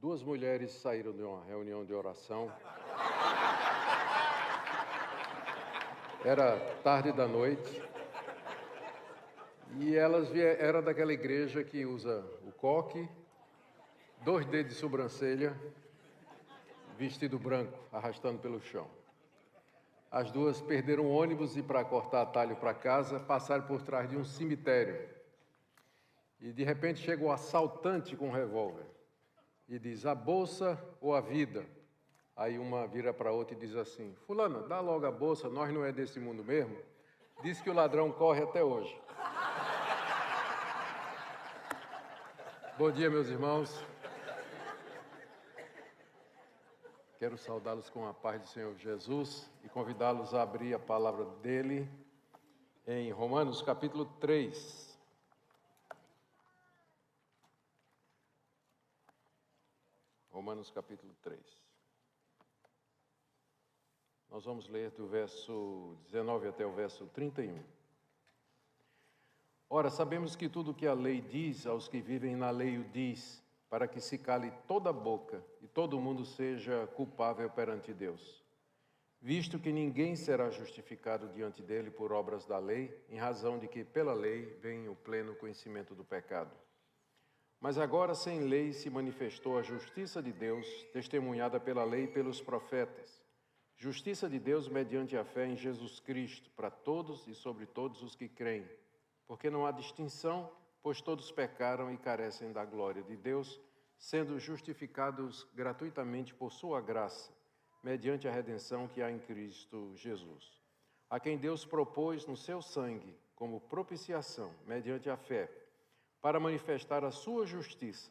Duas mulheres saíram de uma reunião de oração. Era tarde da noite. E elas eram daquela igreja que usa o coque, 2 dedos de sobrancelha, vestido branco, arrastando pelo chão. As duas perderam o ônibus e, para cortar atalho para casa, passaram por trás de um cemitério. E, de repente, chega o assaltante com um revólver e diz: a bolsa ou a vida? Aí uma vira para a outra e diz assim: fulana, dá logo a bolsa, nós não é desse mundo mesmo. Diz que o ladrão corre até hoje. Bom dia, meus irmãos. Quero saudá-los com a paz do Senhor Jesus e convidá-los a abrir a palavra dele em Romanos capítulo 3. Romanos capítulo 3. Nós vamos ler do verso 19 até o verso 31. Ora, sabemos que tudo o que a lei diz aos que vivem na lei o diz, para que se cale toda a boca e todo mundo seja culpável perante Deus. Visto que ninguém será justificado diante dele por obras da lei, em razão de que pela lei vem o pleno conhecimento do pecado. Mas agora sem lei se manifestou a justiça de Deus, testemunhada pela lei e pelos profetas. Justiça de Deus mediante a fé em Jesus Cristo, para todos e sobre todos os que creem. Porque não há distinção, pois todos pecaram e carecem da glória de Deus, sendo justificados gratuitamente por sua graça, mediante a redenção que há em Cristo Jesus, a quem Deus propôs no seu sangue como propiciação, mediante a fé, para manifestar a sua justiça,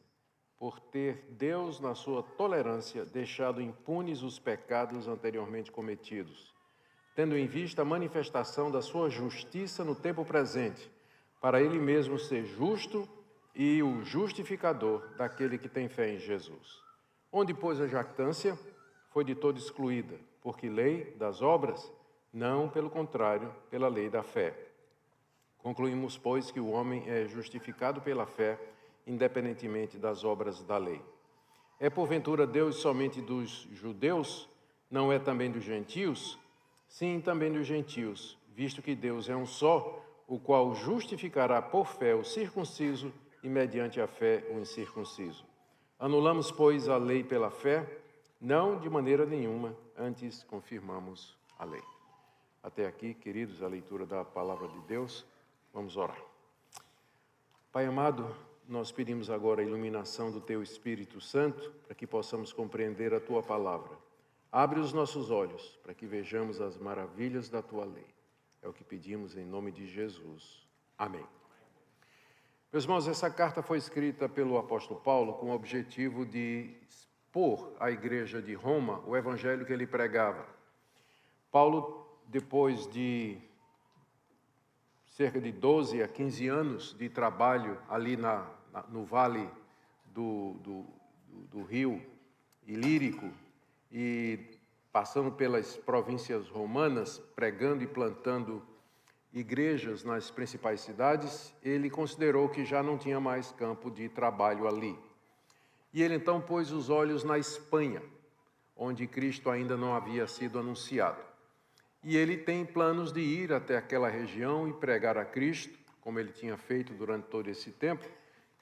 por ter Deus, na sua tolerância, deixado impunes os pecados anteriormente cometidos, tendo em vista a manifestação da sua justiça no tempo presente, para ele mesmo ser justo e o justificador daquele que tem fé em Jesus. Onde, pois, a jactância foi de todo excluída, porque lei das obras? Não, pelo contrário, pela lei da fé. Concluímos, pois, que o homem é justificado pela fé, independentemente das obras da lei. É porventura Deus somente dos judeus? Não é também dos gentios? Sim, também dos gentios, visto que Deus é um só, o qual justificará por fé o circunciso e mediante a fé o incircunciso. Anulamos, pois, a lei pela fé? Não, de maneira nenhuma, antes confirmamos a lei. Até aqui, queridos, a leitura da palavra de Deus. Vamos orar. Pai amado, nós pedimos agora a iluminação do Teu Espírito Santo para que possamos compreender a Tua palavra. Abre os nossos olhos para que vejamos as maravilhas da Tua lei. É o que pedimos em nome de Jesus. Amém. Meus irmãos, essa carta foi escrita pelo apóstolo Paulo com o objetivo de expor à igreja de Roma o evangelho que ele pregava. Paulo, depois de cerca de 12 a 15 anos de trabalho ali no vale do rio Ilírico e passando pelas províncias romanas, pregando e plantando igrejas nas principais cidades, ele considerou que já não tinha mais campo de trabalho ali. E ele então pôs os olhos na Espanha, onde Cristo ainda não havia sido anunciado. E ele tem planos de ir até aquela região e pregar a Cristo, como ele tinha feito durante todo esse tempo,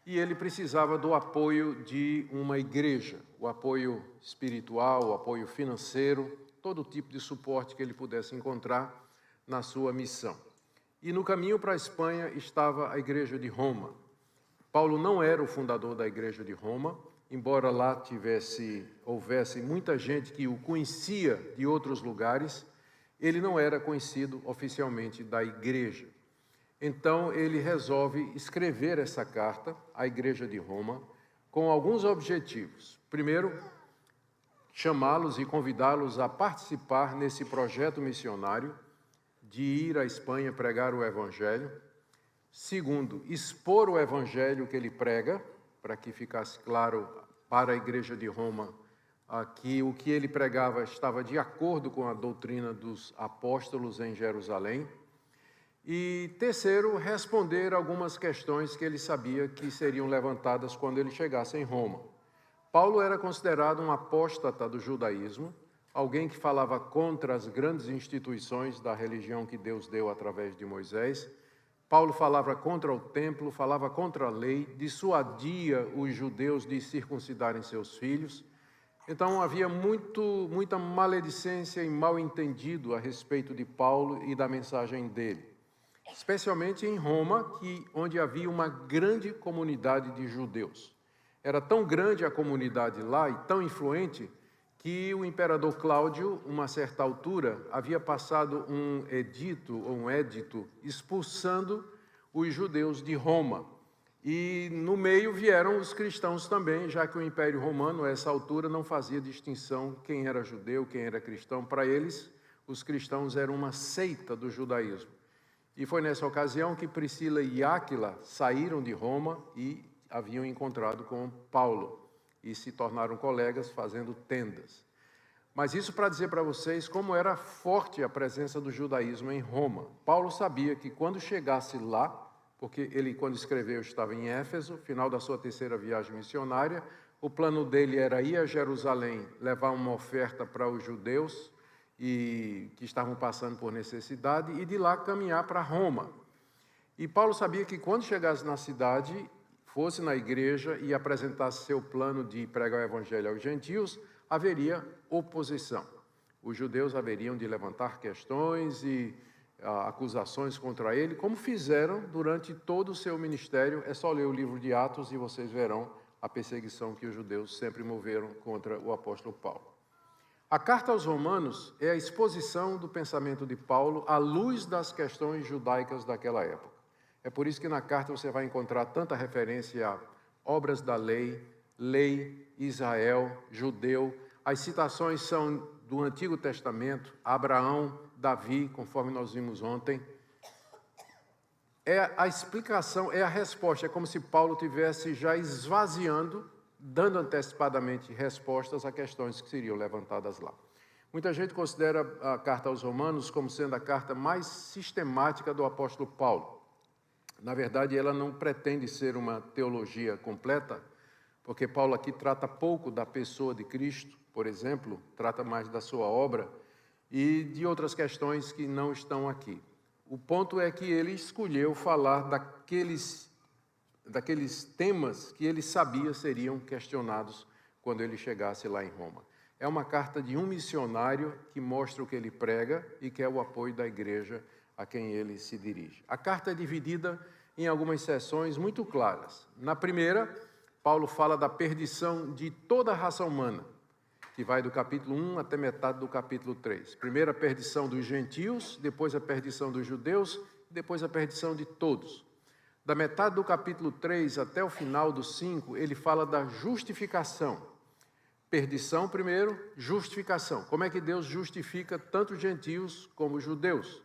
e ele precisava do apoio de uma igreja, o apoio espiritual, o apoio financeiro, todo tipo de suporte que ele pudesse encontrar na sua missão. E no caminho para a Espanha estava a igreja de Roma. Paulo não era o fundador da igreja de Roma, embora lá houvesse muita gente que o conhecia de outros lugares, ele não era conhecido oficialmente da igreja. Então, ele resolve escrever essa carta à igreja de Roma com alguns objetivos. Primeiro, chamá-los e convidá-los a participar nesse projeto missionário de ir à Espanha pregar o evangelho. Segundo, expor o evangelho que ele prega, para que ficasse claro para a igreja de Roma que o que ele pregava estava de acordo com a doutrina dos apóstolos em Jerusalém. E terceiro, responder algumas questões que ele sabia que seriam levantadas quando ele chegasse em Roma. Paulo era considerado um apóstata do judaísmo, alguém que falava contra as grandes instituições da religião que Deus deu através de Moisés. Paulo falava contra o templo, falava contra a lei, dissuadia os judeus de circuncidarem seus filhos. Então havia muita maledicência e mal entendido a respeito de Paulo e da mensagem dele. Especialmente em Roma, onde havia uma grande comunidade de judeus. Era tão grande a comunidade lá e tão influente que o imperador Cláudio, uma certa altura, havia passado um édito, expulsando os judeus de Roma. E no meio vieram os cristãos também, já que o Império Romano, a essa altura, não fazia distinção quem era judeu, quem era cristão. Para eles, os cristãos eram uma seita do judaísmo. E foi nessa ocasião que Priscila e Áquila saíram de Roma e haviam encontrado com Paulo e se tornaram colegas fazendo tendas. Mas isso para dizer para vocês como era forte a presença do judaísmo em Roma. Paulo sabia que quando chegasse lá, porque ele, quando escreveu, estava em Éfeso, final da sua terceira viagem missionária, o plano dele era ir a Jerusalém, levar uma oferta para os judeus que estavam passando por necessidade, e de lá caminhar para Roma. E Paulo sabia que quando chegasse na cidade, fosse na igreja e apresentasse seu plano de pregar o evangelho aos gentios, haveria oposição. Os judeus haveriam de levantar questões e acusações contra ele, como fizeram durante todo o seu ministério. É só ler o livro de Atos e vocês verão a perseguição que os judeus sempre moveram contra o apóstolo Paulo. A carta aos Romanos é a exposição do pensamento de Paulo à luz das questões judaicas daquela época. É por isso que na carta você vai encontrar tanta referência a obras da lei, Israel, judeu. As citações são do Antigo Testamento, Abraão, Davi, conforme nós vimos ontem. É a explicação, é a resposta, é como se Paulo estivesse já esvaziando, dando antecipadamente respostas a questões que seriam levantadas lá. Muita gente considera a carta aos Romanos como sendo a carta mais sistemática do apóstolo Paulo. Na verdade, ela não pretende ser uma teologia completa, porque Paulo aqui trata pouco da pessoa de Cristo, por exemplo, trata mais da sua obra e de outras questões que não estão aqui. O ponto é que ele escolheu falar daqueles temas que ele sabia seriam questionados quando ele chegasse lá em Roma. É uma carta de um missionário que mostra o que ele prega e quer o apoio da igreja a quem ele se dirige. A carta é dividida em algumas seções muito claras. Na primeira, Paulo fala da perdição de toda a raça humana, que vai do capítulo 1 até metade do capítulo 3. Primeiro a perdição dos gentios, depois a perdição dos judeus, depois a perdição de todos. Da metade do capítulo 3 até o final do 5, ele fala da justificação. Perdição primeiro, justificação. Como é que Deus justifica tanto os gentios como os judeus?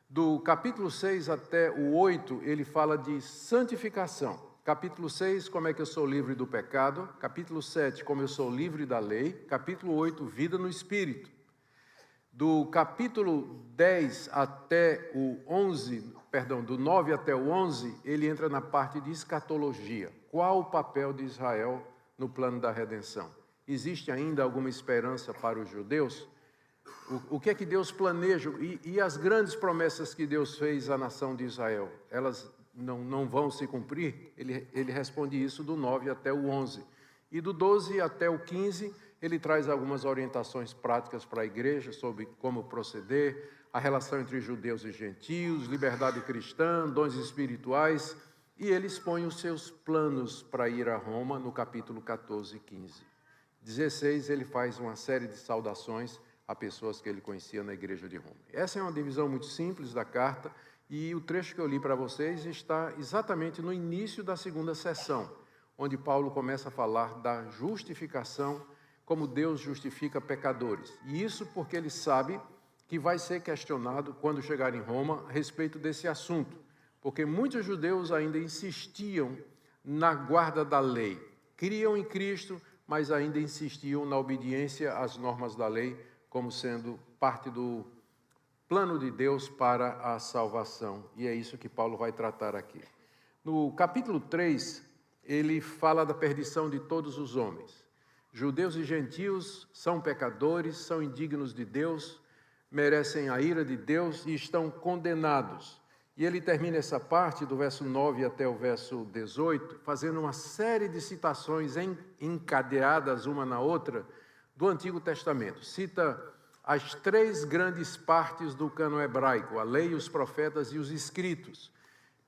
Do capítulo 6 até o 8, ele fala de santificação. Capítulo 6, como é que eu sou livre do pecado. Capítulo 7, como eu sou livre da lei. Capítulo 8, vida no Espírito. Do capítulo 10 até o 11, do 9 até o 11, ele entra na parte de escatologia. Qual o papel de Israel no plano da redenção? Existe ainda alguma esperança para os judeus? O que é que Deus planeja? E as grandes promessas que Deus fez à nação de Israel, elas não vão se cumprir? Ele responde isso do 9 até o 11. E do 12 até o 15, ele traz algumas orientações práticas para a igreja sobre como proceder, a relação entre judeus e gentios, liberdade cristã, dons espirituais, e ele expõe os seus planos para ir a Roma no capítulo 14 e 15. 16, ele faz uma série de saudações a pessoas que ele conhecia na igreja de Roma. Essa é uma divisão muito simples da carta, e o trecho que eu li para vocês está exatamente no início da segunda sessão, onde Paulo começa a falar da justificação, como Deus justifica pecadores. E isso porque ele sabe que vai ser questionado quando chegar em Roma a respeito desse assunto, porque muitos judeus ainda insistiam na guarda da lei, criam em Cristo, mas ainda insistiam na obediência às normas da lei, como sendo parte do plano de Deus para a salvação. E é isso que Paulo vai tratar aqui. No capítulo 3, ele fala da perdição de todos os homens. judeus e gentios são pecadores, são indignos de Deus, merecem a ira de Deus e estão condenados. E ele termina essa parte, do verso 9 até o verso 18, fazendo uma série de citações encadeadas uma na outra do Antigo Testamento. Cita as 3 grandes partes do cânon hebraico, a lei, os profetas e os escritos,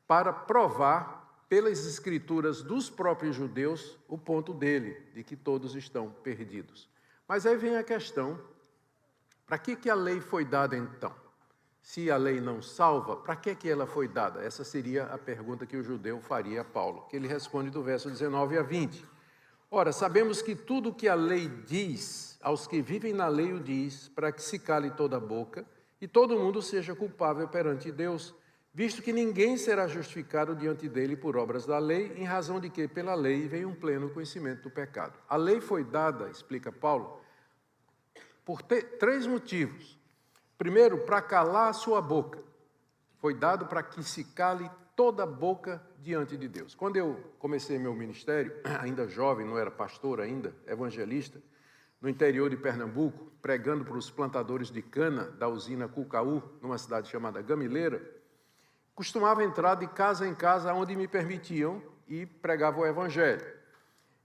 para provar pelas escrituras dos próprios judeus o ponto dele, de que todos estão perdidos. Mas aí vem a questão, para que a lei foi dada então? Se a lei não salva, para que ela foi dada? Essa seria a pergunta que o judeu faria a Paulo, que ele responde do verso 19 a 20. Ora, sabemos que tudo que a lei diz, aos que vivem na lei o diz, para que se cale toda a boca e todo mundo seja culpável perante Deus, visto que ninguém será justificado diante dele por obras da lei, em razão de que pela lei vem um pleno conhecimento do pecado. A lei foi dada, explica Paulo, por 3 motivos. Primeiro, para calar a sua boca. Foi dado para que se cale toda a boca diante de Deus. Quando eu comecei meu ministério, ainda jovem, não era pastor ainda, evangelista, no interior de Pernambuco, pregando para os plantadores de cana da usina Cucaú, numa cidade chamada Gamileira, costumava entrar de casa em casa onde me permitiam e pregava o evangelho.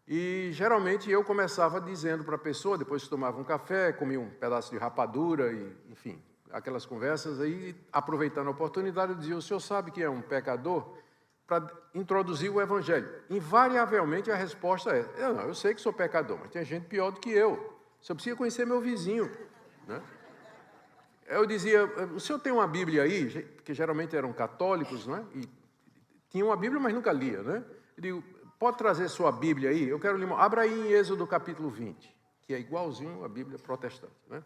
E geralmente eu começava dizendo para a pessoa, depois tomava um café, comia um pedaço de rapadura, e, enfim, aquelas conversas aí, aproveitando a oportunidade, eu dizia: o senhor sabe que é um pecador? Para introduzir o evangelho. Invariavelmente a resposta é: eu sei que sou pecador, mas tem gente pior do que eu. O senhor precisa conhecer meu vizinho, né? Eu dizia: o senhor tem uma Bíblia aí? Que geralmente eram católicos, não é? E tinham uma Bíblia, mas nunca lia, né? Eu digo: pode trazer sua Bíblia aí? Eu quero ler. Abra aí em Êxodo capítulo 20, que é igualzinho à Bíblia protestante, né?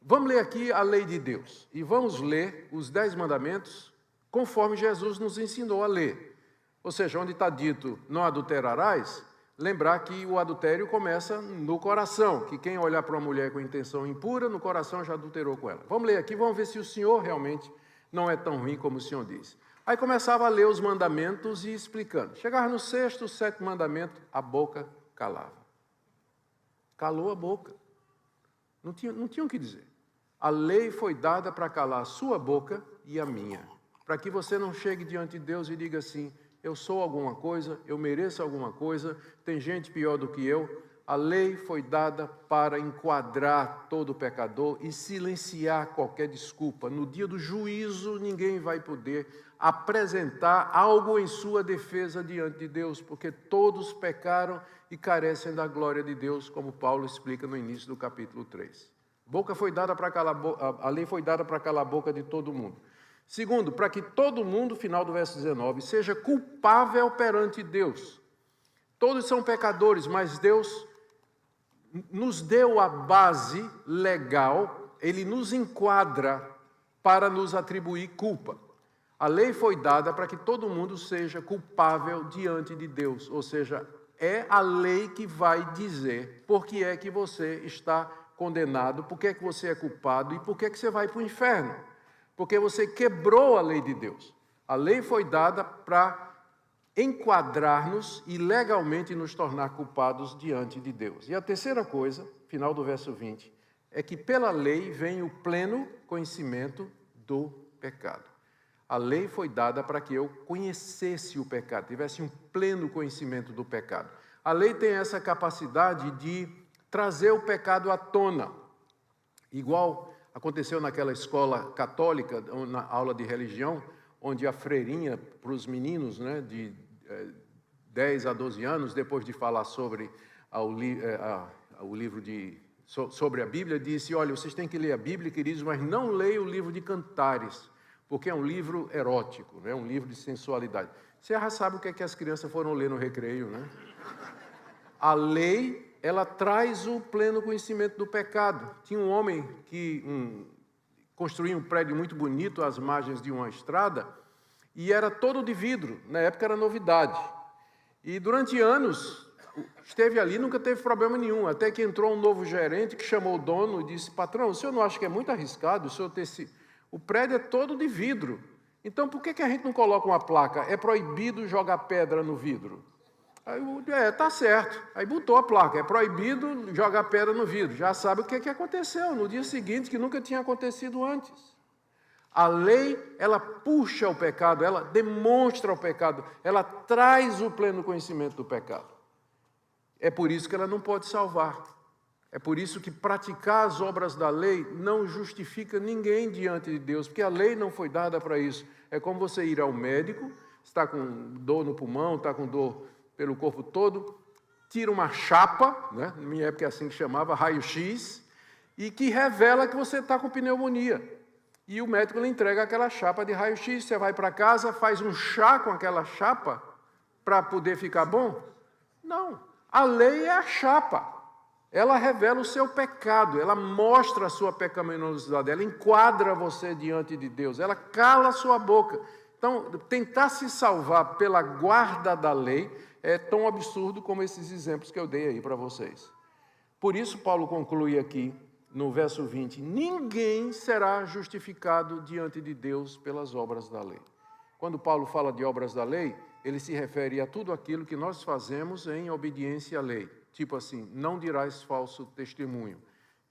Vamos ler aqui a lei de Deus e vamos ler os 10 mandamentos conforme Jesus nos ensinou a ler. Ou seja, onde está dito não adulterarás, lembrar que o adultério começa no coração, que quem olhar para uma mulher com intenção impura, no coração já adulterou com ela. Vamos ler aqui, vamos ver se o Senhor realmente não é tão ruim como o Senhor diz. Aí começava a ler os mandamentos e explicando. Chegava no 6º, 7º mandamento, a boca calava. Calou a boca. Não tinha o que dizer. A lei foi dada para calar a sua boca e a minha, para que você não chegue diante de Deus e diga assim: eu sou alguma coisa, eu mereço alguma coisa, tem gente pior do que eu. A lei foi dada para enquadrar todo pecador e silenciar qualquer desculpa. No dia do juízo, ninguém vai poder apresentar algo em sua defesa diante de Deus, porque todos pecaram e carecem da glória de Deus, como Paulo explica no início do capítulo 3. A lei foi dada para calar a boca de todo mundo. Segundo, para que todo mundo, final do verso 19, seja culpável perante Deus. Todos são pecadores, mas Deus nos deu a base legal, Ele nos enquadra para nos atribuir culpa. A lei foi dada para que todo mundo seja culpável diante de Deus, ou seja, é a lei que vai dizer por que é que você está condenado, por que é que você é culpado e por que é que você vai para o inferno. Porque você quebrou a lei de Deus. A lei foi dada para enquadrar-nos e legalmente nos tornar culpados diante de Deus. E a terceira coisa, final do verso 20, é que pela lei vem o pleno conhecimento do pecado. A lei foi dada para que eu conhecesse o pecado, tivesse um pleno conhecimento do pecado. A lei tem essa capacidade de trazer o pecado à tona, igual aconteceu naquela escola católica, na aula de religião, onde a freirinha, para os meninos, né, de 10 a 12 anos, depois de falar sobre o livro sobre a Bíblia, disse: olha, vocês têm que ler a Bíblia, queridos, mas não leiam o livro de Cantares, porque é um livro erótico, né, um livro de sensualidade. Você já sabe o que é que as crianças foram ler no recreio, né? A lei, ela traz o pleno conhecimento do pecado. Tinha um homem que construía um prédio muito bonito às margens de uma estrada e era todo de vidro. Na época era novidade. E durante anos esteve ali, nunca teve problema nenhum. Até que entrou um novo gerente que chamou o dono e disse: patrão, o senhor não acha que é muito arriscado o senhor ter o prédio é todo de vidro. Então por que a gente não coloca uma placa? É proibido jogar pedra no vidro. Aí, tá certo. Aí botou a placa, é proibido jogar pedra no vidro. Já sabe o que aconteceu no dia seguinte, que nunca tinha acontecido antes. A lei, ela puxa o pecado, ela demonstra o pecado, ela traz o pleno conhecimento do pecado. É por isso que ela não pode salvar. É por isso que praticar as obras da lei não justifica ninguém diante de Deus, porque a lei não foi dada para isso. É como você ir ao médico, está com dor no pulmão, está com dor pelo corpo todo, tira uma chapa, né? Na minha época é assim que chamava, raio-x, e que revela que você está com pneumonia. E o médico lhe entrega aquela chapa de raio-x, você vai para casa, faz um chá com aquela chapa para poder ficar bom? Não, a lei é a chapa. Ela revela o seu pecado, ela mostra a sua pecaminosidade, ela enquadra você diante de Deus, ela cala a sua boca. Então, tentar se salvar pela guarda da lei é tão absurdo como esses exemplos que eu dei aí para vocês. Por isso, Paulo conclui aqui, no verso 20, ninguém será justificado diante de Deus pelas obras da lei. Quando Paulo fala de obras da lei, ele se refere a tudo aquilo que nós fazemos em obediência à lei. Tipo assim, não dirás falso testemunho.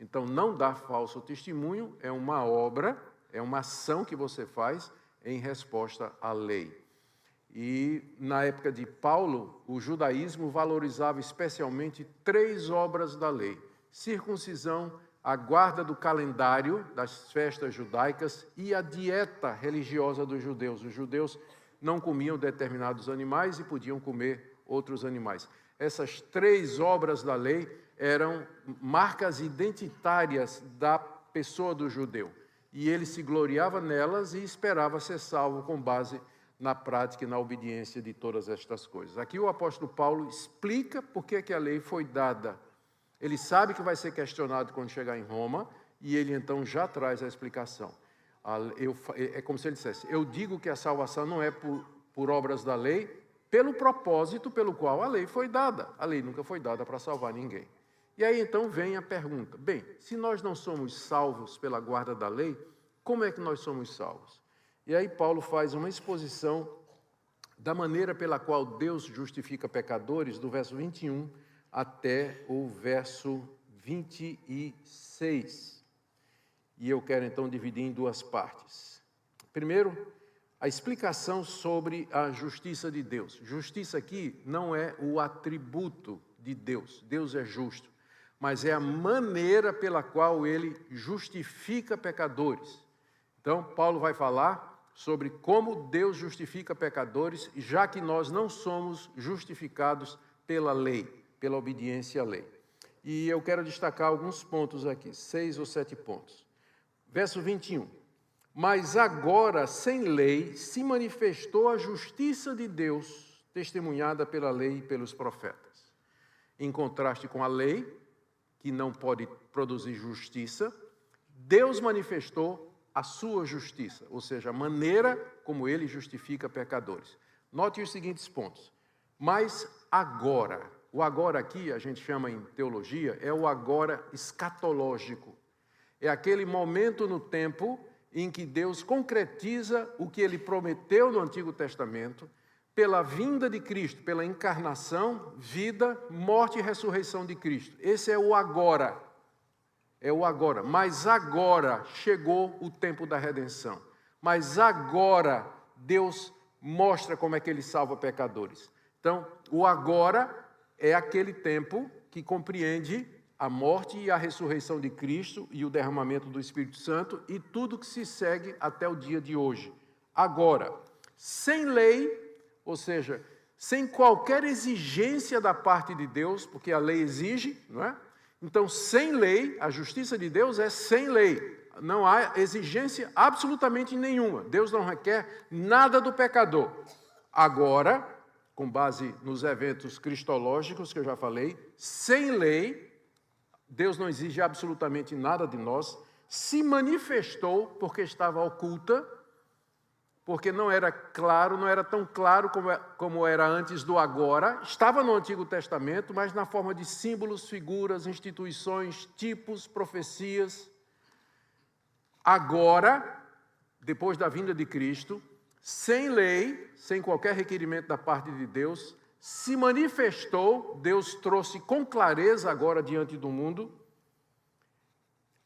Então, não dar falso testemunho é uma obra, é uma ação que você faz em resposta à lei. E na época de Paulo, o judaísmo valorizava especialmente 3 obras da lei: circuncisão, a guarda do calendário das festas judaicas e a dieta religiosa dos judeus. Os judeus não comiam determinados animais e podiam comer outros animais. Essas 3 obras da lei eram marcas identitárias da pessoa do judeu. E ele se gloriava nelas e esperava ser salvo com base na prática e na obediência de todas estas coisas. Aqui o apóstolo Paulo explica por que a lei foi dada. Ele sabe que vai ser questionado quando chegar em Roma, e ele então já traz a explicação. É como se ele dissesse, eu digo que a salvação não é por obras da lei, pelo propósito pelo qual a lei foi dada. A lei nunca foi dada para salvar ninguém. E aí então vem a pergunta, bem, se nós não somos salvos pela guarda da lei, como é que nós somos salvos? E aí Paulo faz uma exposição da maneira pela qual Deus justifica pecadores, do verso 21 até o verso 26. E eu quero então dividir em 2 partes. Primeiro, a explicação sobre a justiça de Deus. Justiça aqui não é o atributo de Deus. Deus é justo. Mas é a maneira pela qual ele justifica pecadores. Então, Paulo vai falar sobre como Deus justifica pecadores, já que nós não somos justificados pela lei, pela obediência à lei. E eu quero destacar alguns pontos aqui, 6 ou 7 pontos. Verso 21. Mas agora, sem lei, se manifestou a justiça de Deus, testemunhada pela lei e pelos profetas. Em contraste com a lei, que não pode produzir justiça, Deus manifestou a sua justiça, ou seja, a maneira como ele justifica pecadores. Note os seguintes pontos. Mas agora, o agora aqui, a gente chama em teologia, é o agora escatológico. É aquele momento no tempo em que Deus concretiza o que ele prometeu no Antigo Testamento, pela vinda de Cristo, pela encarnação, vida, morte e ressurreição de Cristo. Esse é o agora. É o agora. Mas agora chegou o tempo da redenção. Mas agora Deus mostra como é que ele salva pecadores. Então, o agora é aquele tempo que compreende a morte e a ressurreição de Cristo e o derramamento do Espírito Santo e tudo que se segue até o dia de hoje. Agora, sem lei, ou seja, sem qualquer exigência da parte de Deus, porque a lei exige, não é? Então, sem lei, a justiça de Deus é sem lei. Não há exigência absolutamente nenhuma. Deus não requer nada do pecador. Agora, com base nos eventos cristológicos que eu já falei, sem lei, Deus não exige absolutamente nada de nós, se manifestou porque estava oculta, porque não era claro, não era tão claro como era antes do agora. Estava no Antigo Testamento, mas na forma de símbolos, figuras, instituições, tipos, profecias. Agora, depois da vinda de Cristo, sem lei, sem qualquer requerimento da parte de Deus, se manifestou, Deus trouxe com clareza agora diante do mundo,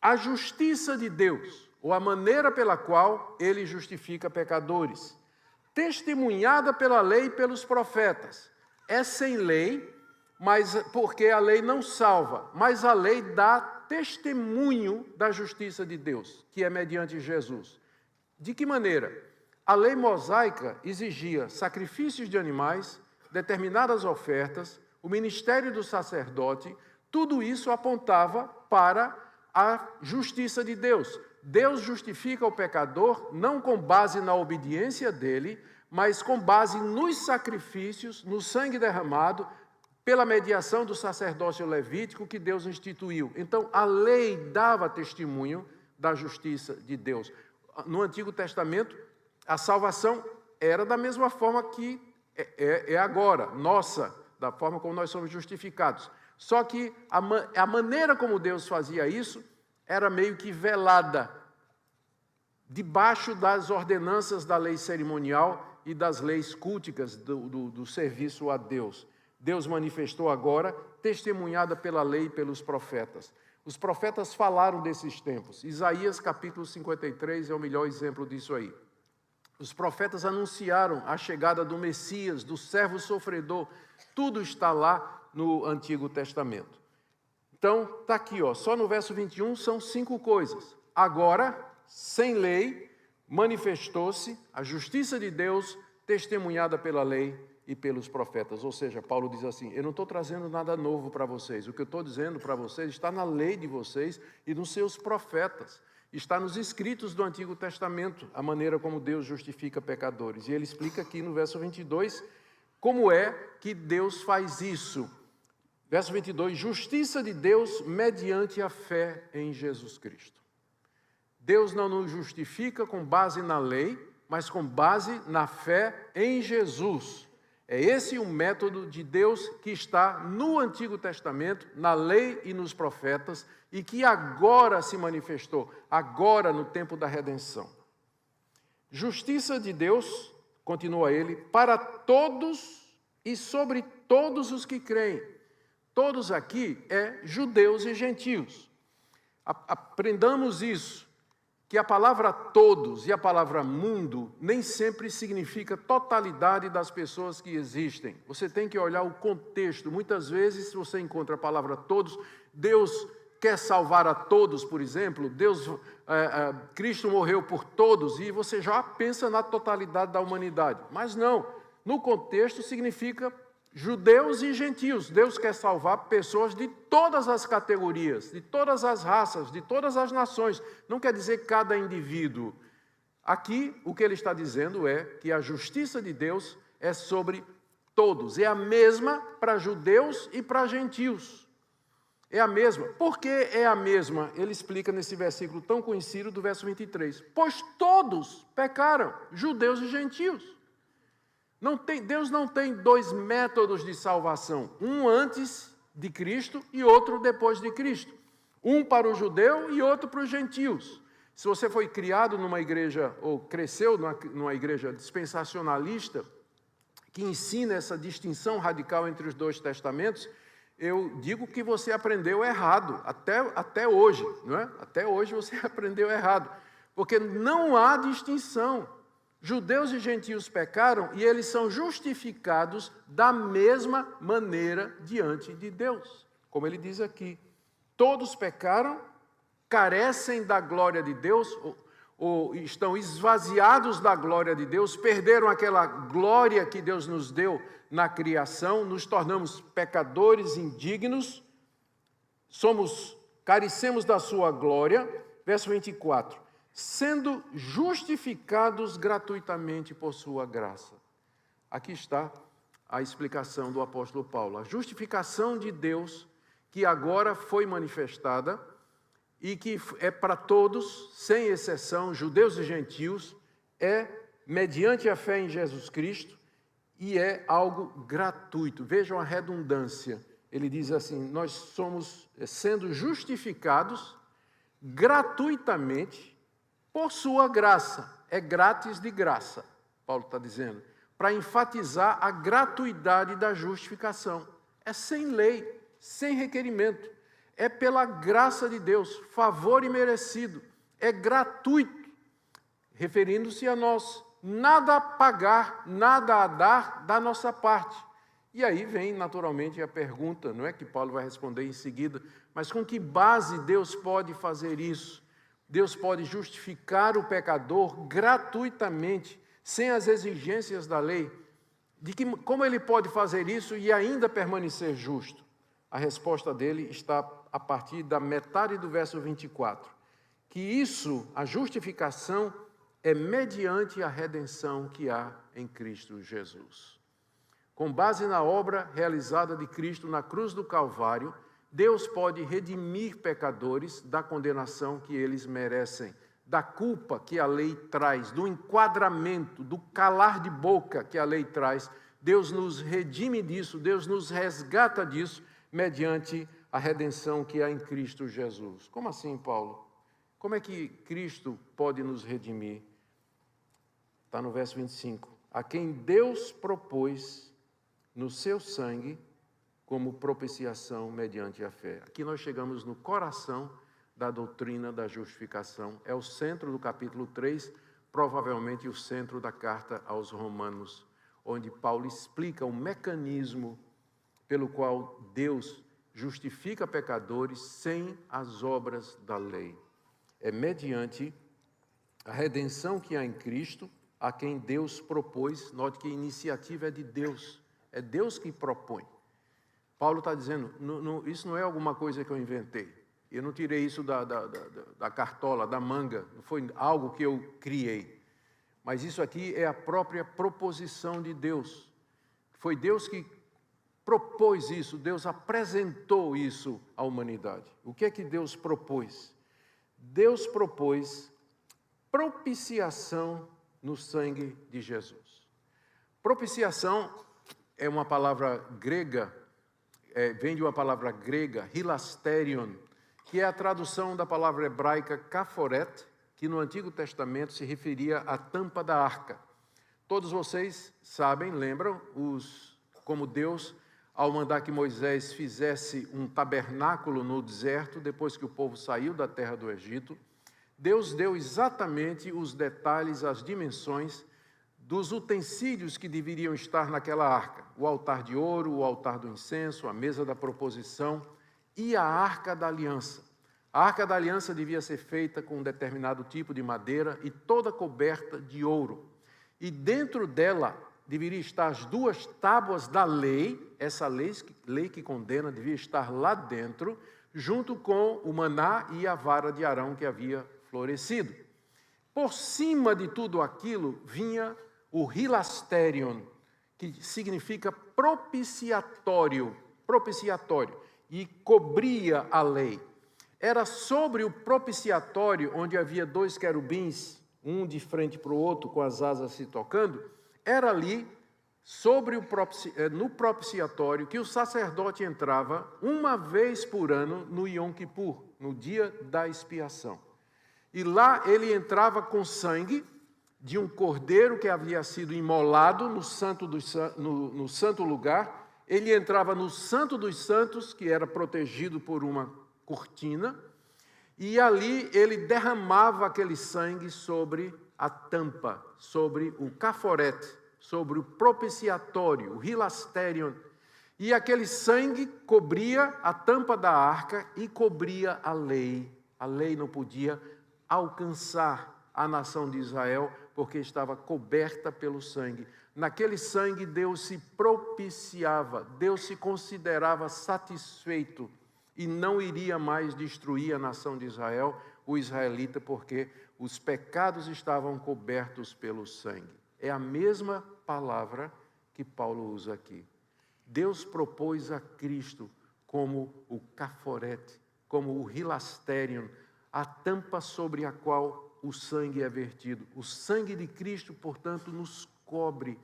a justiça de Deus, ou a maneira pela qual ele justifica pecadores, testemunhada pela lei e pelos profetas. É sem lei, mas porque a lei não salva, mas a lei dá testemunho da justiça de Deus, que é mediante Jesus. De que maneira? A lei mosaica exigia sacrifícios de animais, determinadas ofertas, o ministério do sacerdote, tudo isso apontava para a justiça de Deus. Deus justifica o pecador não com base na obediência dele, mas com base nos sacrifícios, no sangue derramado, pela mediação do sacerdócio levítico que Deus instituiu. Então, a lei dava testemunho da justiça de Deus. No Antigo Testamento, a salvação era da mesma forma que é agora, nossa, da forma como nós somos justificados. Só que a maneira como Deus fazia isso era meio que velada, debaixo das ordenanças da lei cerimonial e das leis culticas do serviço a Deus. Deus manifestou agora, testemunhada pela lei e pelos profetas. Os profetas falaram desses tempos. Isaías capítulo 53 é o melhor exemplo disso aí. Os profetas anunciaram a chegada do Messias, do servo sofredor. Tudo está lá no Antigo Testamento. Então, está aqui, só no verso 21 são 5 coisas. Agora, sem lei, manifestou-se a justiça de Deus, testemunhada pela lei e pelos profetas. Ou seja, Paulo diz assim, eu não estou trazendo nada novo para vocês. O que eu estou dizendo para vocês está na lei de vocês e nos seus profetas. Está nos escritos do Antigo Testamento, a maneira como Deus justifica pecadores. E ele explica aqui no verso 22 como é que Deus faz isso. Verso 22, justiça de Deus mediante a fé em Jesus Cristo. Deus não nos justifica com base na lei, mas com base na fé em Jesus. É esse o método de Deus que está no Antigo Testamento, na lei e nos profetas, e que agora se manifestou, agora no tempo da redenção. Justiça de Deus, continua ele, para todos e sobre todos os que creem. Todos aqui é judeus e gentios. Aprendamos isso, que a palavra todos e a palavra mundo nem sempre significa totalidade das pessoas que existem. Você tem que olhar o contexto. Muitas vezes, se você encontra a palavra todos, Deus quer salvar a todos, por exemplo, Cristo morreu por todos, e você já pensa na totalidade da humanidade. Mas não, no contexto significa judeus e gentios. Deus quer salvar pessoas de todas as categorias, de todas as raças, de todas as nações. Não quer dizer cada indivíduo. Aqui, o que ele está dizendo é que a justiça de Deus é sobre todos. É a mesma para judeus e para gentios. É a mesma. Por que é a mesma? Ele explica nesse versículo tão conhecido do verso 23. Pois todos pecaram, judeus e gentios. Deus não tem 2 métodos de salvação, um antes de Cristo e outro depois de Cristo. Um para o judeu e outro para os gentios. Se você foi criado numa igreja, ou cresceu numa igreja dispensacionalista, que ensina essa distinção radical entre os 2 testamentos, eu digo que você aprendeu errado, até hoje, não é? Até hoje você aprendeu errado, porque não há distinção. Judeus e gentios pecaram e eles são justificados da mesma maneira diante de Deus. Como ele diz aqui, todos pecaram, carecem da glória de Deus, ou estão esvaziados da glória de Deus, perderam aquela glória que Deus nos deu na criação, nos tornamos pecadores indignos, carecemos da sua glória. Verso 24. Sendo justificados gratuitamente por sua graça. Aqui está a explicação do apóstolo Paulo. A justificação de Deus, que agora foi manifestada, e que é para todos, sem exceção, judeus e gentios, é mediante a fé em Jesus Cristo, e é algo gratuito. Vejam a redundância. Ele diz assim, nós somos sendo justificados gratuitamente por sua graça. É grátis de graça, Paulo está dizendo. para enfatizar a gratuidade da justificação. É sem lei, sem requerimento. É pela graça de Deus, favor imerecido. É gratuito, referindo-se a nós. Nada a pagar, nada a dar da nossa parte. E aí vem, naturalmente, a pergunta, não é que Paulo vai responder em seguida, mas com que base Deus pode fazer isso? Deus pode justificar o pecador gratuitamente, sem as exigências da lei. Como ele pode fazer isso e ainda permanecer justo? A resposta dele está a partir da metade do verso 24. Que isso, a justificação, é mediante a redenção que há em Cristo Jesus. Com base na obra realizada de Cristo na cruz do Calvário, Deus pode redimir pecadores da condenação que eles merecem, da culpa que a lei traz, do enquadramento, do calar de boca que a lei traz. Deus nos redime disso, Deus nos resgata disso, mediante a redenção que há em Cristo Jesus. Como assim, Paulo? Como é que Cristo pode nos redimir? Está no verso 25. A quem Deus propôs no seu sangue como propiciação mediante a fé. Aqui nós chegamos no coração da doutrina da justificação. É o centro do capítulo 3, provavelmente o centro da carta aos Romanos, onde Paulo explica o mecanismo pelo qual Deus justifica pecadores sem as obras da lei. É mediante a redenção que há em Cristo, a quem Deus propôs. Note que a iniciativa é de Deus, é Deus que propõe. Paulo está dizendo, isso não é alguma coisa que eu inventei, eu não tirei isso da cartola, da manga, não foi algo que eu criei, mas isso aqui é a própria proposição de Deus. Foi Deus que propôs isso, Deus apresentou isso à humanidade. O que é que Deus propôs? Deus propôs propiciação no sangue de Jesus. Propiciação é uma palavra grega, vem de uma palavra grega, hilasterion, que é a tradução da palavra hebraica kaforet, que no Antigo Testamento se referia à tampa da arca. Todos vocês sabem, lembram, como Deus, ao mandar que Moisés fizesse um tabernáculo no deserto, depois que o povo saiu da terra do Egito, Deus deu exatamente os detalhes, as dimensões dos utensílios que deveriam estar naquela arca. O altar de ouro, o altar do incenso, a mesa da proposição e a arca da aliança. A arca da aliança devia ser feita com um determinado tipo de madeira e toda coberta de ouro. E dentro dela deveria estar as duas tábuas da lei, essa lei que condena devia estar lá dentro, junto com o maná e a vara de Arão que havia florescido. Por cima de tudo aquilo vinha o hilasterion, que significa propiciatório, e cobria a lei. Era sobre o propiciatório, onde havia dois querubins, um de frente para o outro, com as asas se tocando, era ali, no propiciatório, que o sacerdote entrava uma vez por ano no Yom Kippur, no dia da expiação. E lá ele entrava com sangue de um cordeiro que havia sido imolado no santo lugar. Ele entrava no Santo dos Santos, que era protegido por uma cortina, e ali ele derramava aquele sangue sobre a tampa, sobre o caforete, sobre o propiciatório, o hilasterion, e aquele sangue cobria a tampa da arca e cobria a lei. A lei não podia alcançar a nação de Israel, porque estava coberta pelo sangue. Naquele sangue Deus se propiciava, Deus se considerava satisfeito e não iria mais destruir a nação de Israel, o israelita, porque os pecados estavam cobertos pelo sangue. É a mesma palavra que Paulo usa aqui. Deus propôs a Cristo como o caforete, como o hilasterion, a tampa sobre a qual o sangue é vertido. O sangue de Cristo, portanto, nos cobre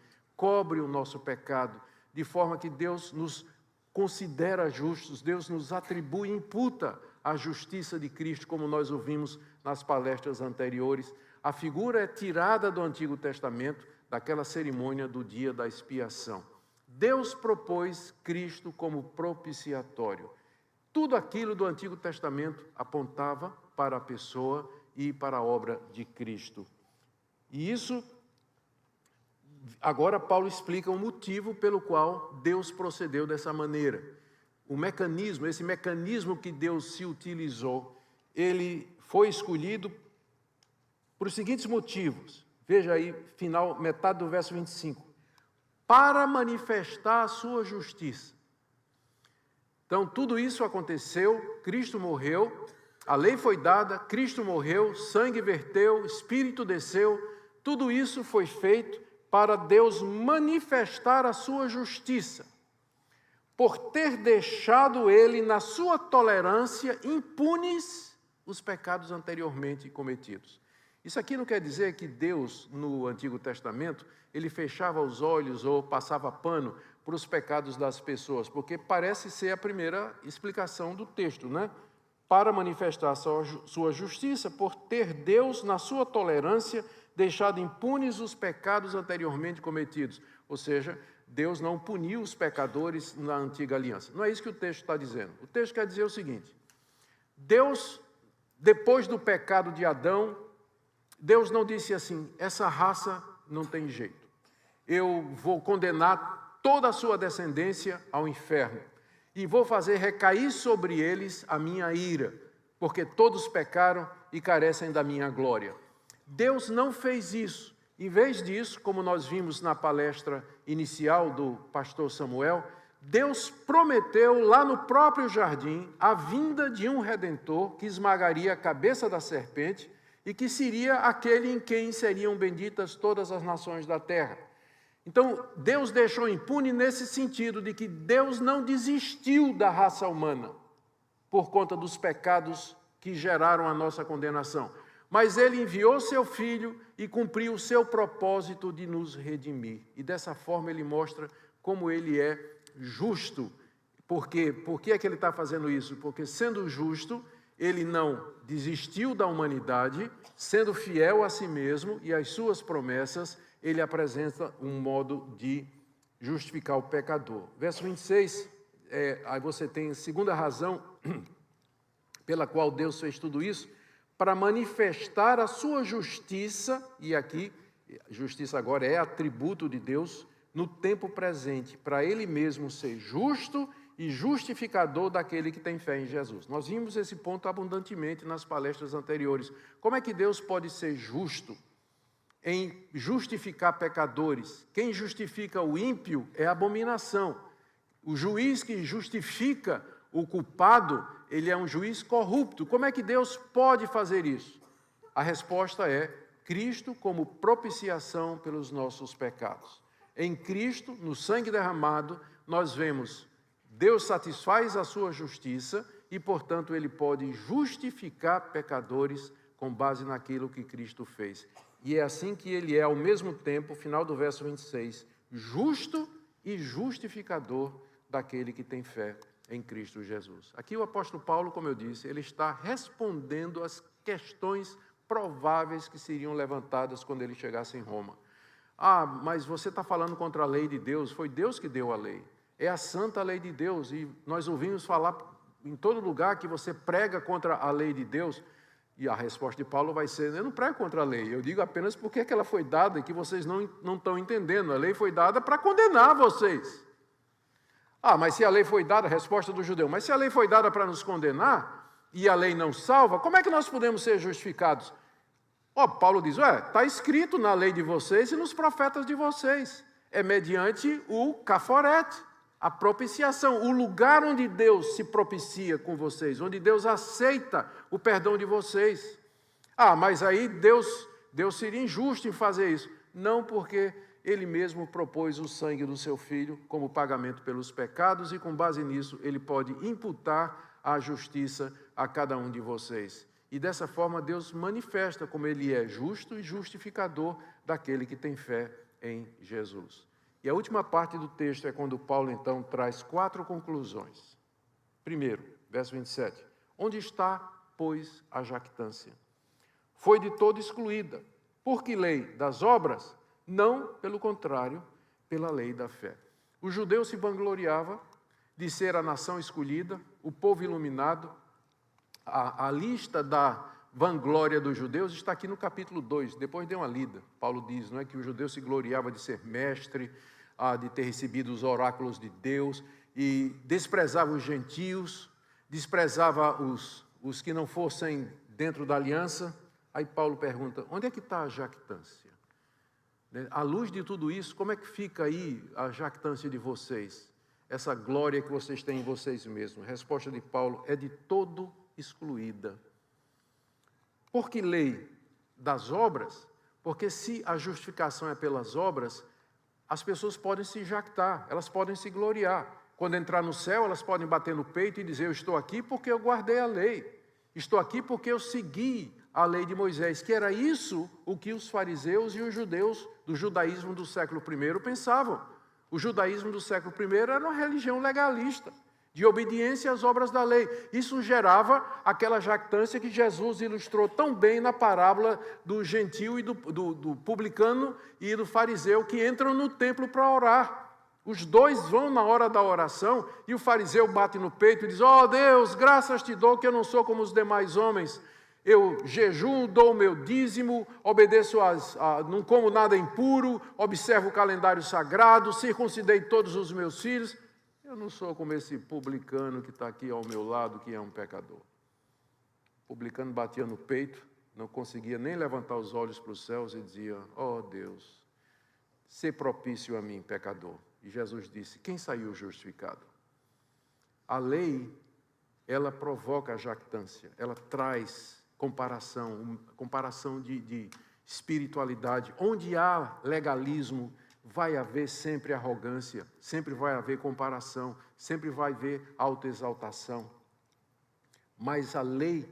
o nosso pecado, de forma que Deus nos considera justos, Deus nos atribui, imputa a justiça de Cristo, como nós ouvimos nas palestras anteriores. A figura é tirada do Antigo Testamento, daquela cerimônia do dia da expiação. Deus propôs Cristo como propiciatório. Tudo aquilo do Antigo Testamento apontava para a pessoa e para a obra de Cristo. E isso, agora Paulo explica o motivo pelo qual Deus procedeu dessa maneira. O mecanismo, esse mecanismo que Deus se utilizou, ele foi escolhido por os seguintes motivos. Veja aí, final, metade do verso 25. Para manifestar a sua justiça. Então, tudo isso aconteceu, Cristo morreu, a lei foi dada, Cristo morreu, sangue verteu, Espírito desceu, tudo isso foi feito para Deus manifestar a sua justiça, por ter deixado ele, na sua tolerância, impunes os pecados anteriormente cometidos. Isso aqui não quer dizer que Deus, no Antigo Testamento, ele fechava os olhos ou passava pano para os pecados das pessoas, porque parece ser a primeira explicação do texto, né? Para manifestar sua justiça, por ter Deus, na sua tolerância, deixado impunes os pecados anteriormente cometidos. Ou seja, Deus não puniu os pecadores na antiga aliança. Não é isso que o texto está dizendo. O texto quer dizer o seguinte: Deus, depois do pecado de Adão, Deus não disse assim, essa raça não tem jeito. Eu vou condenar toda a sua descendência ao inferno e vou fazer recair sobre eles a minha ira, porque todos pecaram e carecem da minha glória. Deus não fez isso. Em vez disso, como nós vimos na palestra inicial do pastor Samuel, Deus prometeu lá no próprio jardim a vinda de um Redentor que esmagaria a cabeça da serpente e que seria aquele em quem seriam benditas todas as nações da terra. Então, Deus deixou impune nesse sentido de que Deus não desistiu da raça humana por conta dos pecados que geraram a nossa condenação. Mas Ele enviou seu Filho e cumpriu o seu propósito de nos redimir. E dessa forma Ele mostra como Ele é justo. Por quê? Por que é que Ele está fazendo isso? Porque sendo justo, Ele não desistiu da humanidade, sendo fiel a si mesmo e às suas promessas, Ele apresenta um modo de justificar o pecador. Verso 26, aí você tem a segunda razão pela qual Deus fez tudo isso, para manifestar a sua justiça, e aqui, justiça agora é atributo de Deus, no tempo presente, para Ele mesmo ser justo e justificador daquele que tem fé em Jesus. Nós vimos esse ponto abundantemente nas palestras anteriores. Como é que Deus pode ser justo em justificar pecadores? Quem justifica o ímpio é abominação. O juiz que justifica o culpado, ele é um juiz corrupto. Como é que Deus pode fazer isso? A resposta é Cristo como propiciação pelos nossos pecados. Em Cristo, no sangue derramado, nós vemos Deus satisfaz a sua justiça e, portanto, Ele pode justificar pecadores com base naquilo que Cristo fez. E é assim que Ele é, ao mesmo tempo, final do verso 26, justo e justificador daquele que tem fé em Cristo Jesus. Aqui o apóstolo Paulo, como eu disse, ele está respondendo às questões prováveis que seriam levantadas quando ele chegasse em Roma. Ah, mas você está falando contra a lei de Deus, foi Deus que deu a lei. É a santa lei de Deus, e nós ouvimos falar em todo lugar que você prega contra a lei de Deus, e a resposta de Paulo vai ser, eu não prego contra a lei, eu digo apenas porque é que ela foi dada e que vocês não estão entendendo. A lei foi dada para condenar vocês. Ah, mas se a lei foi dada, a resposta do judeu, mas se a lei foi dada para nos condenar, e a lei não salva, como é que nós podemos ser justificados? Paulo diz, está escrito na lei de vocês e nos profetas de vocês, é mediante o caforete, a propiciação, o lugar onde Deus se propicia com vocês, onde Deus aceita o perdão de vocês. Ah, mas aí Deus seria injusto em fazer isso. Não, porque Ele mesmo propôs o sangue do seu Filho como pagamento pelos pecados e, com base nisso, Ele pode imputar a justiça a cada um de vocês. E dessa forma Deus manifesta como Ele é justo e justificador daquele que tem fé em Jesus. E a última parte do texto é quando Paulo, então, traz 4 conclusões. Primeiro, verso 27. Onde está, pois, a jactância? Foi de todo excluída. Por que lei? Das obras? não, pelo contrário, pela lei da fé. O judeu se vangloriava de ser a nação escolhida, o povo iluminado. A lista da vanglória dos judeus está aqui no capítulo 2, depois dê uma lida. Paulo diz, não é, que o judeu se gloriava de ser mestre, de ter recebido os oráculos de Deus, e desprezava os gentios, desprezava os que não fossem dentro da aliança. Aí Paulo pergunta, onde é que está a jactância? À luz de tudo isso, como é que fica aí a jactância de vocês? Essa glória que vocês têm em vocês mesmos? A resposta de Paulo é de todo excluída. Por que lei das obras? Porque se a justificação é pelas obras, as pessoas podem se jactar, elas podem se gloriar. Quando entrar no céu, elas podem bater no peito e dizer, eu estou aqui porque eu guardei a lei. Estou aqui porque eu segui a lei de Moisés, que era isso o que os fariseus e os judeus do judaísmo do século I pensavam. O judaísmo do século I era uma religião legalista, de obediência às obras da lei. Isso gerava aquela jactância que Jesus ilustrou tão bem na parábola do gentil e do publicano e do fariseu que entram no templo para orar. Os dois vão na hora da oração e o fariseu bate no peito e diz, ó Deus, graças te dou que eu não sou como os demais homens. Eu jejuo, dou o meu dízimo, obedeço não como nada impuro, observo o calendário sagrado, circuncidei todos os meus filhos. Eu não sou como esse publicano que está aqui ao meu lado, que é um pecador. O publicano batia no peito, não conseguia nem levantar os olhos para os céus e dizia, ó Deus, sê propício a mim, pecador. E Jesus disse, quem saiu justificado? A lei, ela provoca a jactância, ela traz comparação de espiritualidade. Onde há legalismo, vai haver sempre arrogância, sempre vai haver comparação, sempre vai haver autoexaltação. Mas a lei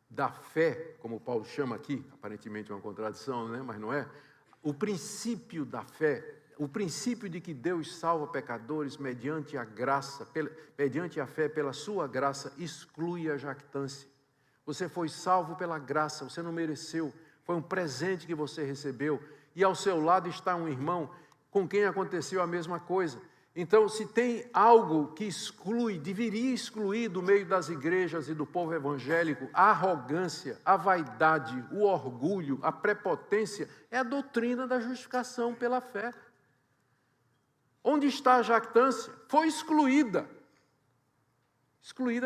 da fé, como Paulo chama aqui, aparentemente é uma contradição, né? Mas não é. O princípio da fé, o princípio de que Deus salva pecadores mediante a graça, mediante a fé, pela sua graça, exclui a jactância. Você foi salvo pela graça, você não mereceu, foi um presente que você recebeu, e ao seu lado está um irmão com quem aconteceu a mesma coisa. Então, se tem algo que exclui, deveria excluir do meio das igrejas e do povo evangélico, a arrogância, a vaidade, o orgulho, a prepotência, é a doutrina da justificação pela fé. Onde está a jactância? Foi excluída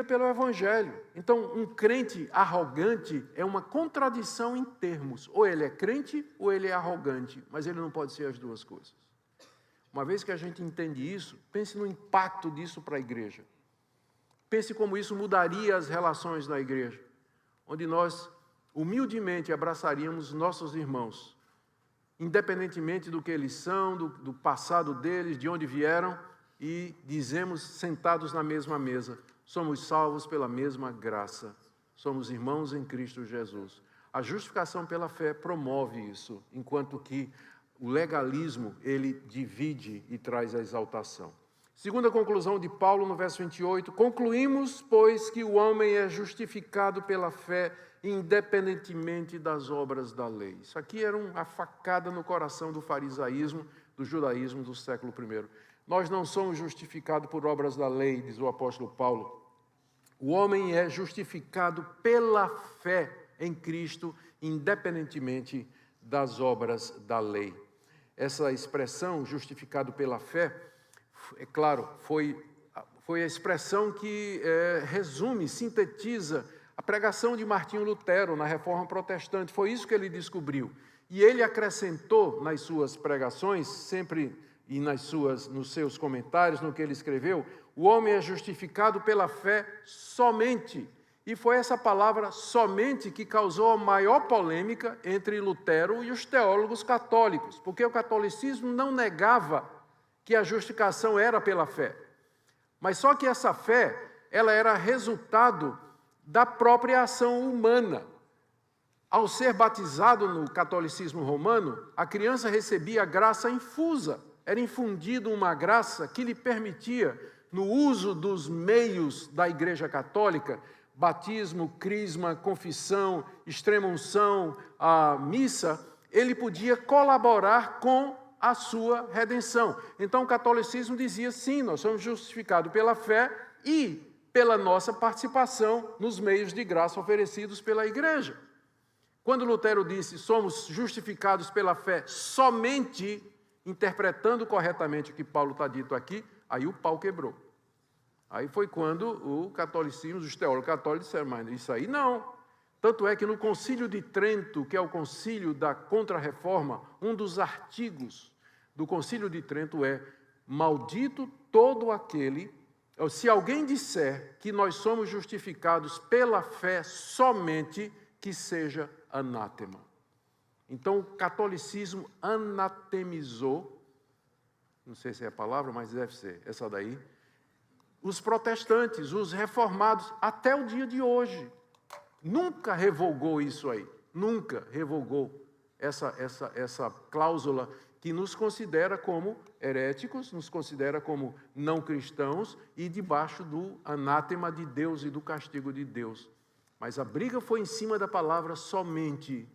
pelo Evangelho. Então, um crente arrogante é uma contradição em termos. Ou ele é crente ou ele é arrogante, mas ele não pode ser as duas coisas. Uma vez que a gente entende isso, pense no impacto disso para a igreja. Pense como isso mudaria as relações na igreja, onde nós humildemente abraçaríamos nossos irmãos, independentemente do que eles são, do passado deles, de onde vieram, e dizemos sentados na mesma mesa, somos salvos pela mesma graça, somos irmãos em Cristo Jesus. A justificação pela fé promove isso, enquanto que o legalismo, ele divide e traz a exaltação. Segunda conclusão de Paulo, no verso 28, concluímos, pois, que o homem é justificado pela fé, independentemente das obras da lei. Isso aqui era uma facada no coração do farisaísmo, do judaísmo do século I. Nós não somos justificados por obras da lei, diz o apóstolo Paulo. O homem é justificado pela fé em Cristo, independentemente das obras da lei. Essa expressão, justificado pela fé, é claro, foi a expressão que resume, sintetiza a pregação de Martinho Lutero na Reforma Protestante. Foi isso que ele descobriu. E ele acrescentou nas suas pregações, sempre e nos seus comentários, no que ele escreveu, o homem é justificado pela fé somente. E foi essa palavra somente que causou a maior polêmica entre Lutero e os teólogos católicos, porque o catolicismo não negava que a justificação era pela fé. Mas só que essa fé, ela era resultado da própria ação humana. Ao ser batizado no catolicismo romano, a criança recebia graça infusa. Era infundida uma graça que lhe permitia, no uso dos meios da Igreja Católica, batismo, crisma, confissão, extrema-unção, a missa, ele podia colaborar com a sua redenção. Então o catolicismo dizia, sim, nós somos justificados pela fé e pela nossa participação nos meios de graça oferecidos pela igreja. Quando Lutero disse, somos justificados pela fé somente, interpretando corretamente o que Paulo está dito aqui, aí o pau quebrou. Aí foi quando o catolicismo, os teólogos católicos disseram, mas isso aí não. Tanto é que no Concílio de Trento, que é o concílio da Contra-Reforma, um dos artigos do Concílio de Trento é, maldito todo aquele, se alguém disser que nós somos justificados pela fé somente, que seja anátema. Então o catolicismo anatemizou, não sei se é a palavra, mas deve ser essa daí, os protestantes, os reformados, até o dia de hoje. Nunca revogou isso aí, nunca revogou essa cláusula que nos considera como heréticos, nos considera como não cristãos e debaixo do anátema de Deus e do castigo de Deus. Mas a briga foi em cima da palavra somente,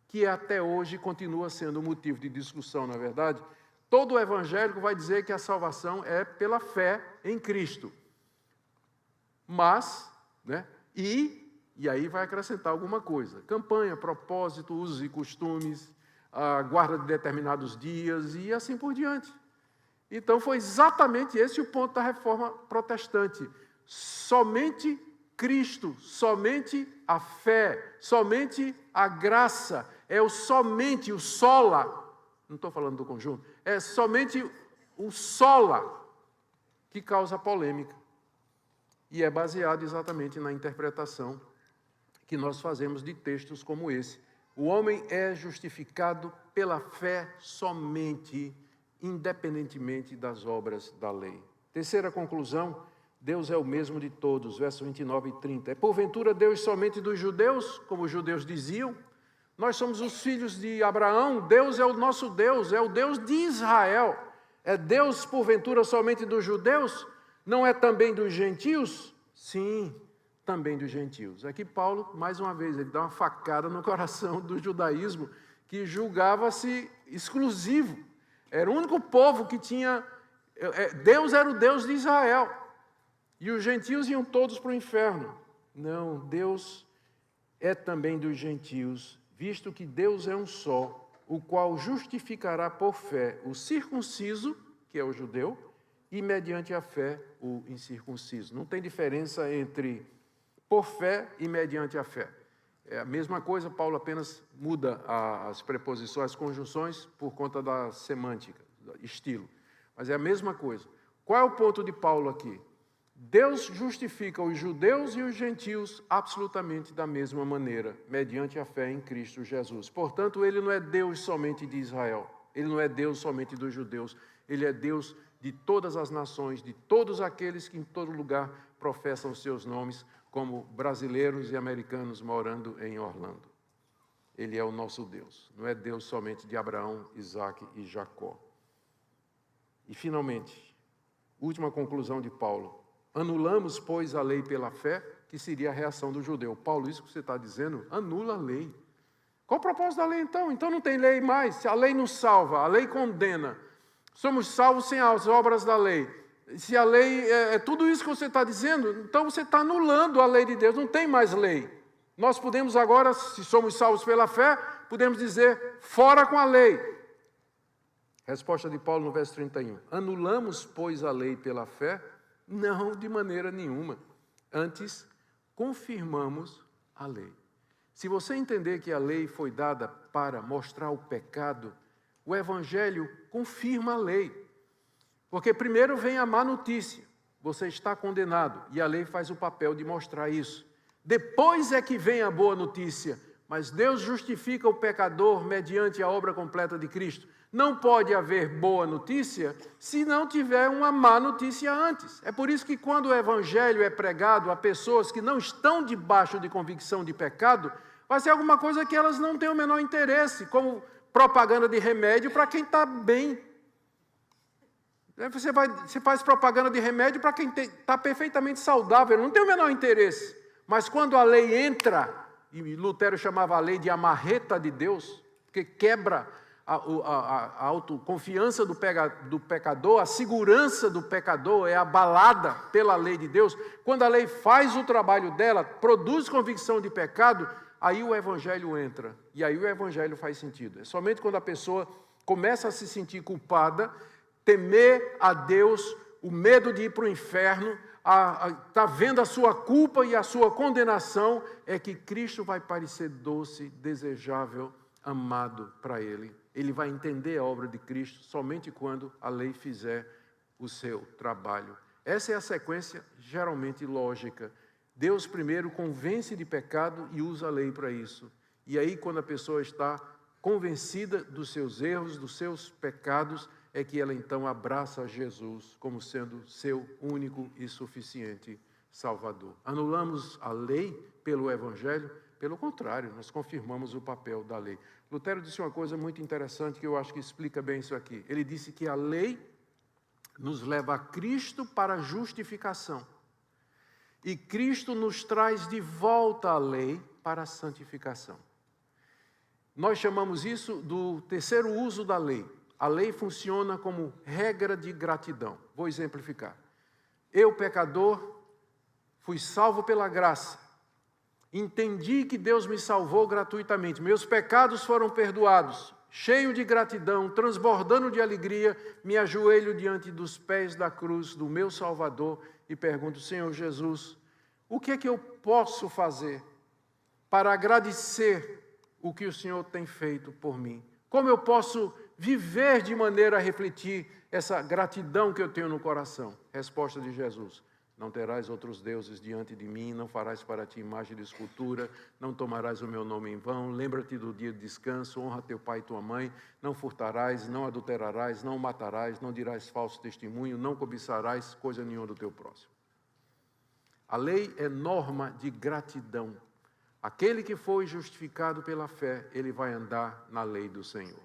que até hoje continua sendo motivo de discussão, na verdade. Todo evangélico vai dizer que a salvação é pela fé em Cristo. Mas, e aí vai acrescentar alguma coisa. Campanha, propósito, usos e costumes, a guarda de determinados dias e assim por diante. Então foi exatamente esse o ponto da reforma protestante. Somente Cristo, somente a fé, somente a graça, é o somente, o sola, não estou falando do conjunto, é somente o sola que causa polêmica. E é baseado exatamente na interpretação que nós fazemos de textos como esse. O homem é justificado pela fé somente, independentemente das obras da lei. Terceira conclusão, Deus é o mesmo de todos, versos 29 e 30. É porventura Deus somente dos judeus, como os judeus diziam? Nós somos os filhos de Abraão, Deus é o nosso Deus, é o Deus de Israel. É Deus, porventura, somente dos judeus? Não é também dos gentios? Sim, também dos gentios. Aqui Paulo, mais uma vez, ele dá uma facada no coração do judaísmo, que julgava-se exclusivo. Era o único povo que tinha... Deus era o Deus de Israel. E os gentios iam todos para o inferno. Não, Deus é também dos gentios, visto que Deus é um só, o qual justificará por fé o circunciso, que é o judeu, e mediante a fé o incircunciso. Não tem diferença entre por fé e mediante a fé. É a mesma coisa, Paulo apenas muda as preposições, as conjunções, por conta da semântica, do estilo. Mas é a mesma coisa. Qual é o ponto de Paulo aqui? Deus justifica os judeus e os gentios absolutamente da mesma maneira, mediante a fé em Cristo Jesus. Portanto, ele não é Deus somente de Israel, ele não é Deus somente dos judeus, ele é Deus de todas as nações, de todos aqueles que em todo lugar professam seus nomes, como brasileiros e americanos morando em Orlando. Ele é o nosso Deus, não é Deus somente de Abraão, Isaque e Jacó. E, finalmente, última conclusão de Paulo. Anulamos, pois, a lei pela fé, que seria a reação do judeu. Paulo, isso que você está dizendo, anula a lei. Qual o propósito da lei, então? Então não tem lei mais. Se a lei nos salva, a lei condena. Somos salvos sem as obras da lei. Se a lei é tudo isso que você está dizendo, então você está anulando a lei de Deus, não tem mais lei. Nós podemos agora, se somos salvos pela fé, podemos dizer, fora com a lei. Resposta de Paulo no verso 31. Anulamos, pois, a lei pela fé? Não, de maneira nenhuma. Antes, confirmamos a lei. Se você entender que a lei foi dada para mostrar o pecado, o Evangelho confirma a lei. Porque primeiro vem a má notícia, você está condenado, e a lei faz o papel de mostrar isso. Depois é que vem a boa notícia, mas Deus justifica o pecador mediante a obra completa de Cristo. Não pode haver boa notícia se não tiver uma má notícia antes. É por isso que quando o Evangelho é pregado a pessoas que não estão debaixo de convicção de pecado, vai ser alguma coisa que elas não têm o menor interesse, como propaganda de remédio para quem está bem. Você faz propaganda de remédio para quem está perfeitamente saudável, não tem o menor interesse. Mas quando a lei entra, e Lutero chamava a lei de amarreta de Deus, porque quebra a autoconfiança do pecador, a segurança do pecador é abalada pela lei de Deus. Quando a lei faz o trabalho dela, produz convicção de pecado, aí o evangelho entra, e aí o evangelho faz sentido. É somente quando a pessoa começa a se sentir culpada, temer a Deus, o medo de ir para o inferno, está vendo a sua culpa e a sua condenação, é que Cristo vai parecer doce, desejável, amado para ele. Ele vai entender a obra de Cristo somente quando a lei fizer o seu trabalho. Essa é a sequência geralmente lógica. Deus primeiro convence de pecado e usa a lei para isso. E aí, quando a pessoa está convencida dos seus erros, dos seus pecados, é que ela então abraça Jesus como sendo seu único e suficiente Salvador. Anulamos a lei pelo Evangelho? Pelo contrário, nós confirmamos o papel da lei. Lutero disse uma coisa muito interessante que eu acho que explica bem isso aqui. Ele disse que a lei nos leva a Cristo para a justificação. E Cristo nos traz de volta a lei para a santificação. Nós chamamos isso do terceiro uso da lei. A lei funciona como regra de gratidão. Vou exemplificar. Eu, pecador, fui salvo pela graça. Entendi que Deus me salvou gratuitamente. Meus pecados foram perdoados. Cheio de gratidão, transbordando de alegria, me ajoelho diante dos pés da cruz do meu Salvador e pergunto: Senhor Jesus, o que é que eu posso fazer para agradecer o que o Senhor tem feito por mim? Como eu posso viver de maneira a refletir essa gratidão que eu tenho no coração? Resposta de Jesus: não terás outros deuses diante de mim, não farás para ti imagem de escultura, não tomarás o meu nome em vão, lembra-te do dia de descanso, honra teu pai e tua mãe, não furtarás, não adulterarás, não matarás, não dirás falso testemunho, não cobiçarás coisa nenhuma do teu próximo. A lei é norma de gratidão. Aquele que foi justificado pela fé, ele vai andar na lei do Senhor.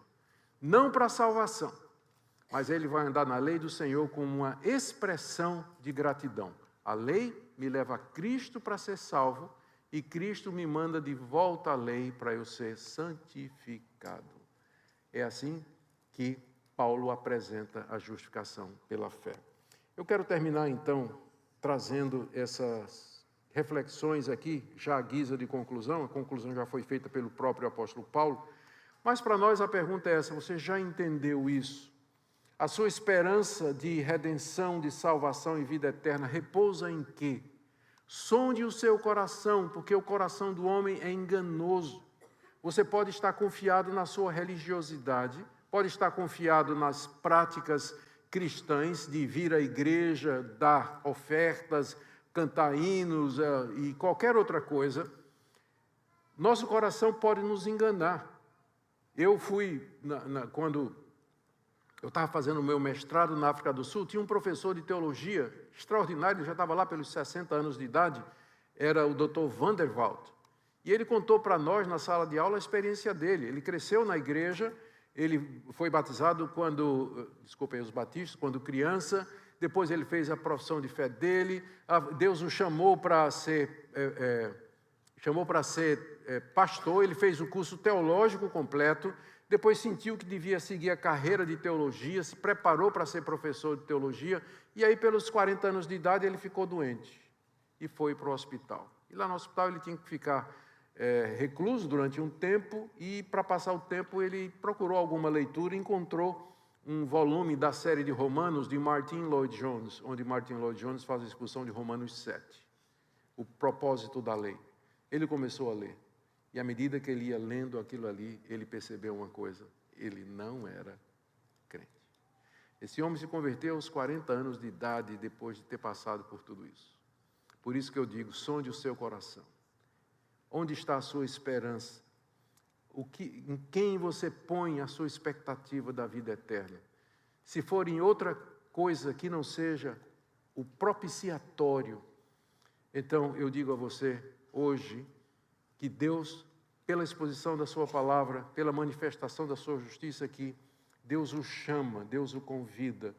Não para a salvação, mas ele vai andar na lei do Senhor como uma expressão de gratidão. A lei me leva a Cristo para ser salvo e Cristo me manda de volta à lei para eu ser santificado. É assim que Paulo apresenta a justificação pela fé. Eu quero terminar então trazendo essas reflexões aqui, já à guisa de conclusão. A conclusão já foi feita pelo próprio apóstolo Paulo, mas para nós a pergunta é essa: você já entendeu isso? A sua esperança de redenção, de salvação e vida eterna repousa em quê? Sonde o seu coração, porque o coração do homem é enganoso. Você pode estar confiado na sua religiosidade, pode estar confiado nas práticas cristãs de vir à igreja, dar ofertas, cantar hinos e qualquer outra coisa. Nosso coração pode nos enganar. Eu fui, quando eu estava fazendo o meu mestrado na África do Sul, tinha um professor de teologia extraordinário, ele já estava lá pelos 60 anos de idade, era o Dr. Vanderwalt. E ele contou para nós, na sala de aula, a experiência dele. Ele cresceu na igreja, ele foi batizado desculpem os batistas, quando criança, depois ele fez a profissão de fé dele, Deus o chamou para ser pastor, ele fez o curso teológico completo, depois sentiu que devia seguir a carreira de teologia, se preparou para ser professor de teologia, e aí pelos 40 anos de idade ele ficou doente e foi para o hospital. E lá no hospital ele tinha que ficar recluso durante um tempo, e para passar o tempo ele procurou alguma leitura e encontrou um volume da série de Romanos de Martyn Lloyd-Jones, onde Martyn Lloyd-Jones faz a exposição de Romanos 7, o propósito da lei. Ele começou a ler. E à medida que ele ia lendo aquilo ali, ele percebeu uma coisa: ele não era crente. Esse homem se converteu aos 40 anos de idade, depois de ter passado por tudo isso. Por isso que eu digo, sonde o seu coração. Onde está a sua esperança? Em quem você põe a sua expectativa da vida eterna? Se for em outra coisa que não seja o propiciatório, então eu digo a você, hoje, que Deus, pela exposição da sua palavra, pela manifestação da sua justiça aqui, Deus o chama, Deus o convida,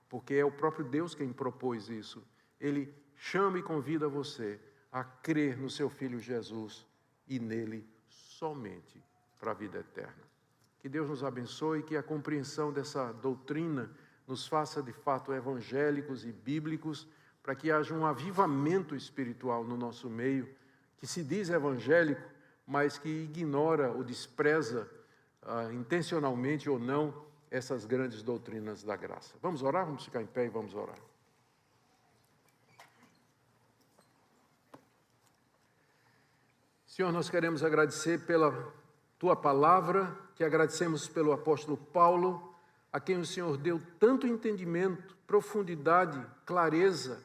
porque é o próprio Deus quem propôs isso. Ele chama e convida você a crer no seu Filho Jesus e nele somente para a vida eterna. Que Deus nos abençoe e que a compreensão dessa doutrina nos faça de fato evangélicos e bíblicos, para que haja um avivamento espiritual no nosso meio, que se diz evangélico, mas que ignora ou despreza, intencionalmente ou não, essas grandes doutrinas da graça. Vamos orar? Vamos ficar em pé e vamos orar. Senhor, nós queremos agradecer pela Tua palavra, que agradecemos pelo apóstolo Paulo, a quem o Senhor deu tanto entendimento, profundidade, clareza,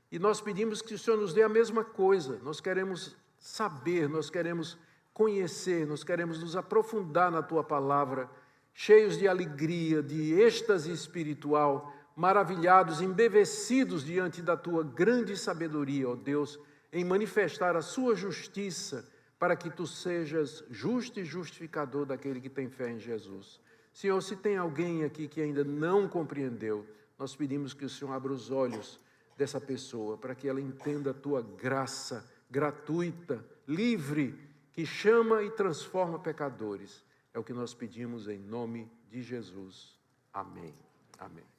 e nós pedimos que o Senhor nos dê a mesma coisa. Nós queremos saber, nós queremos conhecer, nós queremos nos aprofundar na Tua palavra, cheios de alegria, de êxtase espiritual, maravilhados, embevecidos diante da Tua grande sabedoria, ó Deus, em manifestar a Sua justiça, para que Tu sejas justo e justificador daquele que tem fé em Jesus. Senhor, se tem alguém aqui que ainda não compreendeu, nós pedimos que o Senhor abra os olhos dessa pessoa, para que ela entenda a Tua graça gratuita, livre, que chama e transforma pecadores. É o que nós pedimos em nome de Jesus. Amém. Amém.